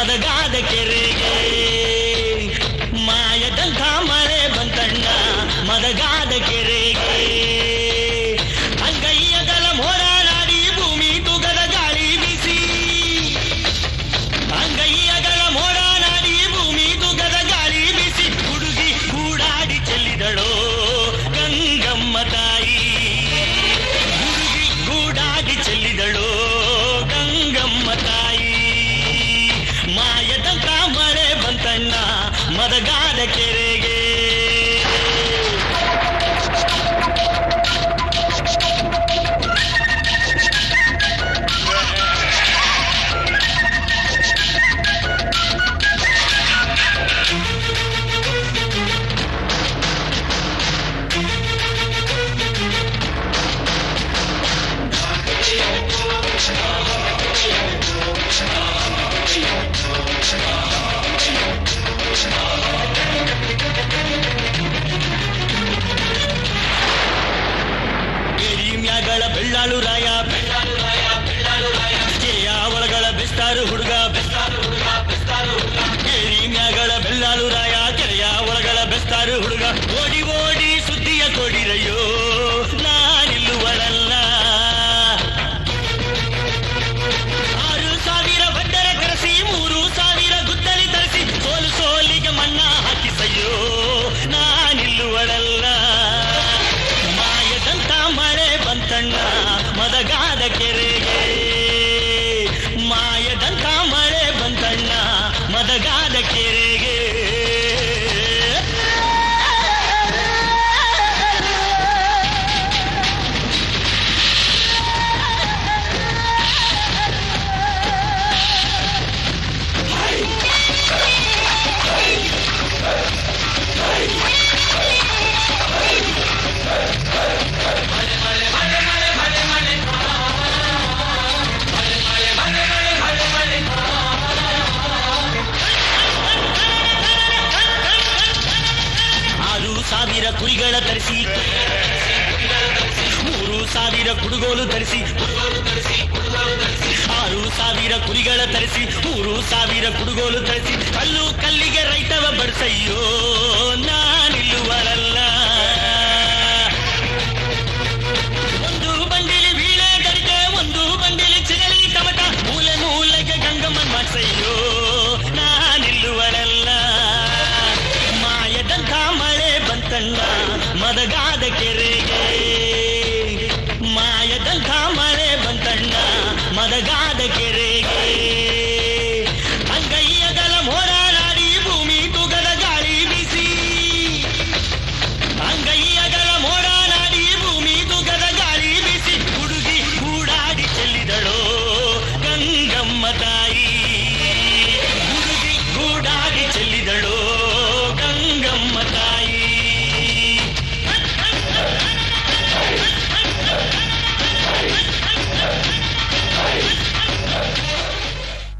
ಮದಗಾದ ಕೆರೆಗೆ ಮಾಯದಂಥ ಮಳೆ ಬಂತಣ್ಣ ಮದಗಾದ ಕೆರೆಗೆ ಅಂಗೈಯಗಲ ಮೋಡಾಡಿ ಭೂಮಿ ತುಗದ ಗಾಳಿ ಬಿಸಿ ಅಂಗೈಯಗಲ ಮೋಡಾಡಿ ಭೂಮಿ ತುಗದ ಗಾಳಿ ಬಿಸಿ ಹುಡುಗಿ ಕೂಡಾಡಿ ಚೆಲ್ಲಿದಳೋ ಗಂಗಮ್ಮ ತಾಯಿ ಹುಡುಗಿ ಕೂಡಾಡಿ ಚೆಲ್ಲಿದಳೋ ಗಂಗಮ್ಮ ತಾಯಿ ಮಾಯದಂತ ಮಳೆ ಬಂತಣ್ಣ ಮದಗಾದ ಕೆರೆಗೆ ಬೆಳ್ಳಾಳು ರಾಯ ಕೆರೆಯ ಒಳಗಳ ಬೆಸ್ತಾರು ಹುಡುಗ ಕೇರಿ ಮ್ಯಾಗಳ ಬೆಳ್ಳಾಳು ರಾಯ ಕೆರೆಯ ಒಳಗಳ ಬೆಸ್ತಾರು ಹುಡುಗ ಓಡಿ ಓಡಿ ಸುದ್ದಿಯ ಕೊಡಿರಯ್ಯೋ ನಾನಿಲ್ಲುವಳಲ್ಲ 6,000 ಬಡ್ಡರ ಕರೆಸಿ 3,000 ಗುದ್ದಲಿ ತರಿಸಿ ಸೋಲು ಸೋಲಿಗೆ ಮಣ್ಣ ಹಾಕಿಸಯ್ಯೋ ನಾನಿಲ್ಲುವಳಲ್ಲ ಮಾಯದಂತ ಮಳೆ ಬಂತಣ್ಣ ಮದಗಾದ ಕೆರೆಗೆ ಮಾಯದಂತ ಮಳೆ ಬಂತಣ್ಣ ಮದಗಾದ ಕೆರೆಗೆ ಸಾವಿರ ಕುರಿಗಳ ತರಿಸಿ 3,000 ಕುಡುಗೋಲು ತರಿಸಿ 6,000 ಕುರಿಗಳ ತರಿಸಿ 3,000 ಕುಡುಗೋಲು ತರಿಸಿ ಕಲ್ಲು ಕಲ್ಲಿಗೆ ರೈತವ ಬಡಿಸಯ್ಯೋ ನಾನಿಲ್ಲುವಳಲ್ಲ ಒಂದು ಬಂಡಿಲಿ ವೀಣೆ ಗಡಿಗೆ ಒಂದು ಬಂಡಿಲಿ ಚಿಗಳಿ ಟಮಟ ಮೂಲೆ ಮೂಲೆಗೆ ಗಂಗಮ್ಮನ್ ಮಾಡ್ಸಯ್ಯೋ ನಾನಿಲ್ಲುವಳಲ್ಲ ಮಾಯದಂಥ ಮಳೆ ಬಂತಣ್ಣ ಮದಗಾದ ಕೆರೆಗೆ ಮಾಯದಂಥ ಮಳೆ ಬಂತಣ್ಣ ಮದಗಾದ ಕೆರೆ